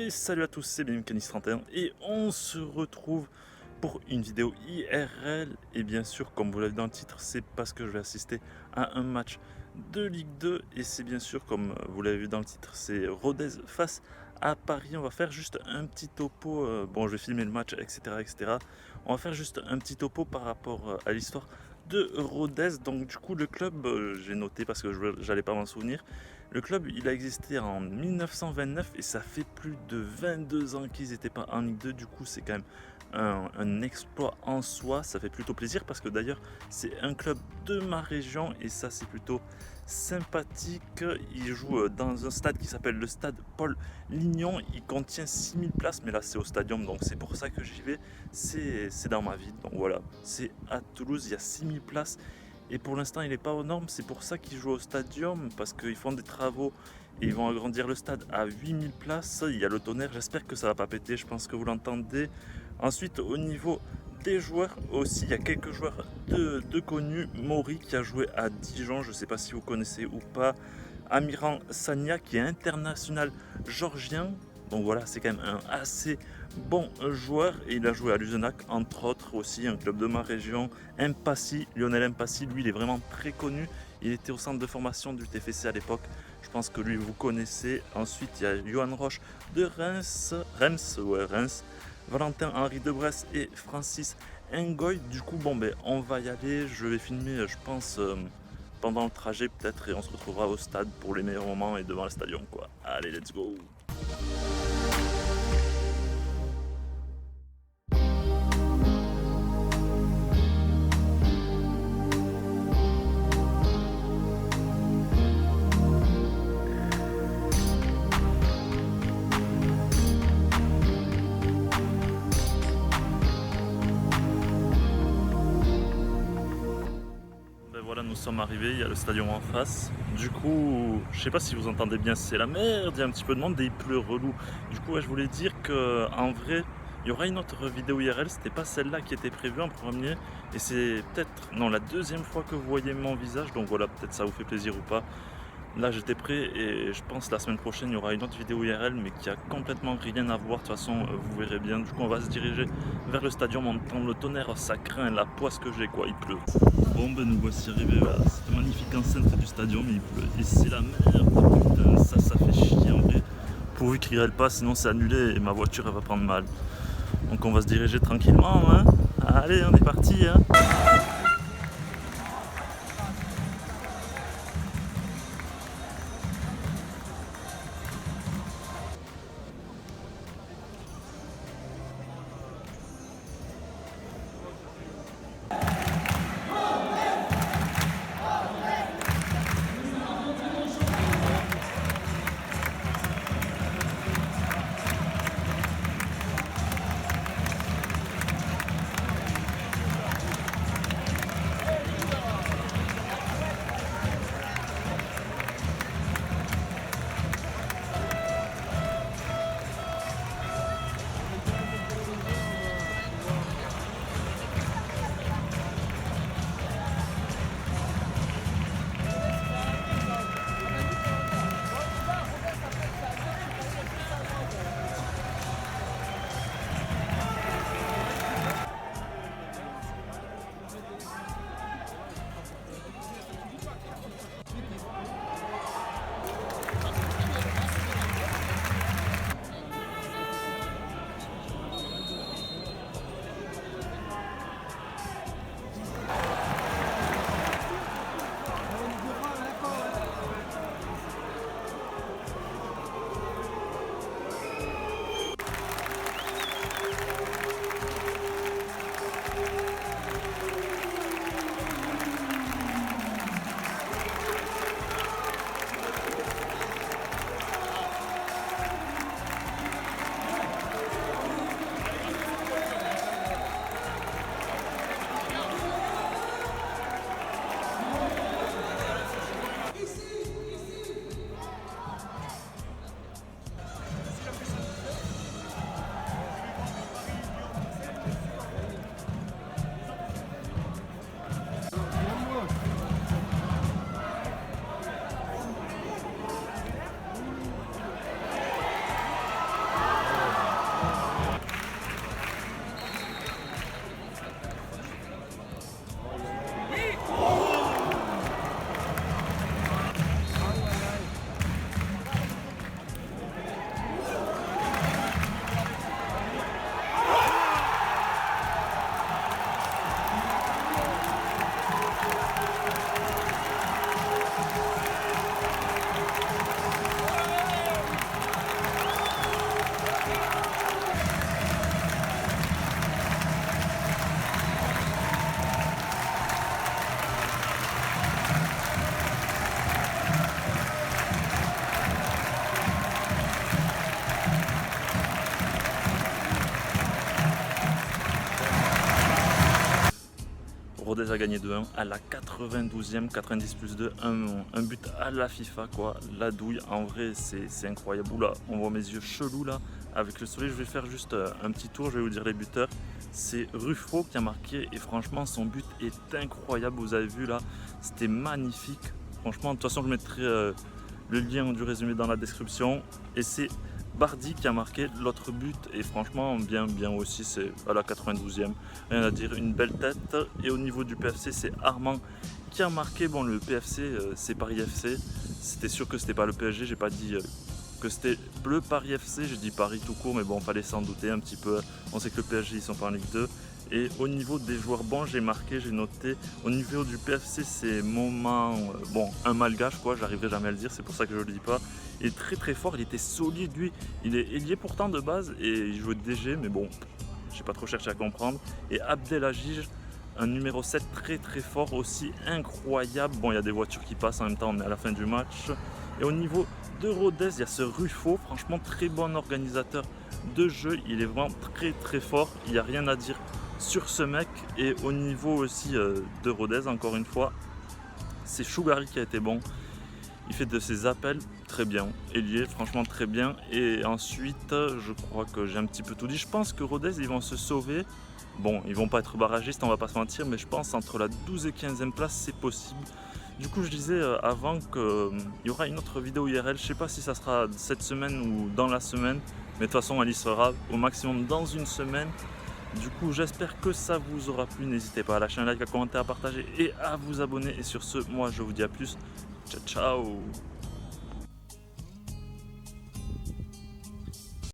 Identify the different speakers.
Speaker 1: Et salut à tous, c'est BMCanis31 et on se retrouve pour une vidéo IRL. Et bien sûr, comme vous l'avez dans le titre, c'est parce que je vais assister à un match de Ligue 2. Et c'est bien sûr, comme vous l'avez vu dans le titre, c'est Rodez face à Paris. On va faire juste un petit topo. Bon, je vais filmer le match, etc., etc. On va faire juste un petit topo par rapport à l'histoire de Rodez. Donc du coup, le club, j'ai noté parce que j'allais pas m'en souvenir. Le club, il a existé en 1929 et ça fait plus de 22 ans qu'ils n'étaient pas en Ligue 2. Du coup, c'est quand même un exploit en soi. Ça fait plutôt plaisir parce que d'ailleurs, c'est un club de ma région et ça, c'est plutôt sympathique. Il joue dans un stade qui s'appelle le stade Paul Lignon. Il contient 6000 places, mais là, c'est au stadium, donc c'est pour ça que j'y vais. C'est dans ma ville, donc voilà. C'est à Toulouse, il y a 6000 places. Et pour l'instant, il n'est pas aux normes. C'est pour ça qu'ils jouent au stadium, parce qu'ils font des travaux et ils vont agrandir le stade à 8000 places. Il y a le tonnerre, j'espère que ça va pas péter, je pense que vous l'entendez. Ensuite, au niveau des joueurs aussi, il y a quelques joueurs de connus. Maury qui a joué à Dijon, je ne sais pas si vous connaissez ou pas. Amiran Sania qui est international georgien. Donc voilà, c'est quand même un assez bon joueur et il a joué à Luzenac entre autres aussi, un club de ma région. Mpassi, Lionel Mpassi, lui il est vraiment très connu. Il était au centre de formation du TFC à l'époque. Je pense que lui vous connaissez. Ensuite il y a Johan Roche de Reims, Valentin Henri de Bresse et Francis Ngoy. Du coup bon ben on va y aller. Je vais filmer je pense pendant le trajet peut-être et on se retrouvera au stade pour les meilleurs moments et devant le stadium quoi. Allez let's go. Voilà, nous sommes arrivés, il y a le stadium en face. Du coup, je sais pas si vous entendez bien, c'est la merde, il y a un petit peu de monde et il pleut relou. Du coup, ouais, je voulais dire que en vrai, il y aura une autre vidéo IRL, c'était pas celle-là qui était prévue en premier. Et c'est peut-être, non, la deuxième fois que vous voyez mon visage, donc voilà, peut-être ça vous fait plaisir ou pas. Là j'étais prêt et je pense la semaine prochaine il y aura une autre vidéo IRL mais qui a complètement rien à voir. De toute façon vous verrez bien. Du coup on va se diriger vers le stadium. On entend le tonnerre, ça craint la poisse que j'ai quoi, il pleut. Bon ben nous voici arrivés à cette magnifique enceinte du stadium, il pleut et c'est la merde, putain ça fait chier en vrai. Pourvu qu'il grêle pas sinon c'est annulé et ma voiture elle va prendre mal. Donc on va se diriger tranquillement hein. Allez on est parti hein. Rodez a gagné 2-1 à la 92e, 90 plus 2, un but à la FIFA quoi, la douille, en vrai c'est incroyable. Oula, on voit mes yeux chelous là, avec le soleil. Je vais faire juste un petit tour, je vais vous dire les buteurs. C'est Ruffo qui a marqué et franchement son but est incroyable, vous avez vu là, c'était magnifique. Franchement, de toute façon je mettrai le lien du résumé dans la description. Et c'est Bardi qui a marqué l'autre but et franchement bien aussi, c'est à la 92e, rien à dire, une belle tête. Et au niveau du PFC, c'est Armand qui a marqué. Bon, le PFC c'est Paris FC, c'était sûr que c'était pas le PSG, j'ai pas dit que c'était le Paris FC, j'ai dit Paris tout court, mais bon, fallait s'en douter un petit peu, on sait que le PSG ils sont pas en Ligue 2. Et au niveau des joueurs bons, j'ai marqué, j'ai noté, au niveau du PFC, c'est Moment, bon, un malgache quoi, j'arriverai jamais à le dire, c'est pour ça que je le dis pas. Il est très fort, il était solide lui, il est ailier pourtant de base et il jouait DG, mais bon, j'ai pas trop cherché à comprendre. Et Abdelhajij, un numéro 7 très fort aussi, incroyable. Bon, il y a des voitures qui passent en même temps, on est à la fin du match. Et au niveau de Rodez, il y a ce Ruffo, franchement très bon organisateur de jeu, il est vraiment très fort, il n'y a rien à dire sur ce mec. Et au niveau aussi de Rodez, encore une fois, c'est Chougari qui a été bon. Il fait de ses appels très bien, ailier franchement très bien. Et ensuite, je crois que j'ai un petit peu tout dit. Je pense que Rodez, ils vont se sauver. Bon, ils vont pas être barragistes, on va pas se mentir, mais je pense entre la 12 et 15e place, c'est possible. Du coup, je disais avant qu'il y aura une autre vidéo IRL. Je sais pas si ça sera cette semaine ou dans la semaine, mais de toute façon, elle y sera au maximum dans une semaine. Du coup, j'espère que ça vous aura plu. N'hésitez pas à lâcher un like, à commenter, à partager et à vous abonner. Et sur ce, moi, je vous dis à plus. Ciao, ciao!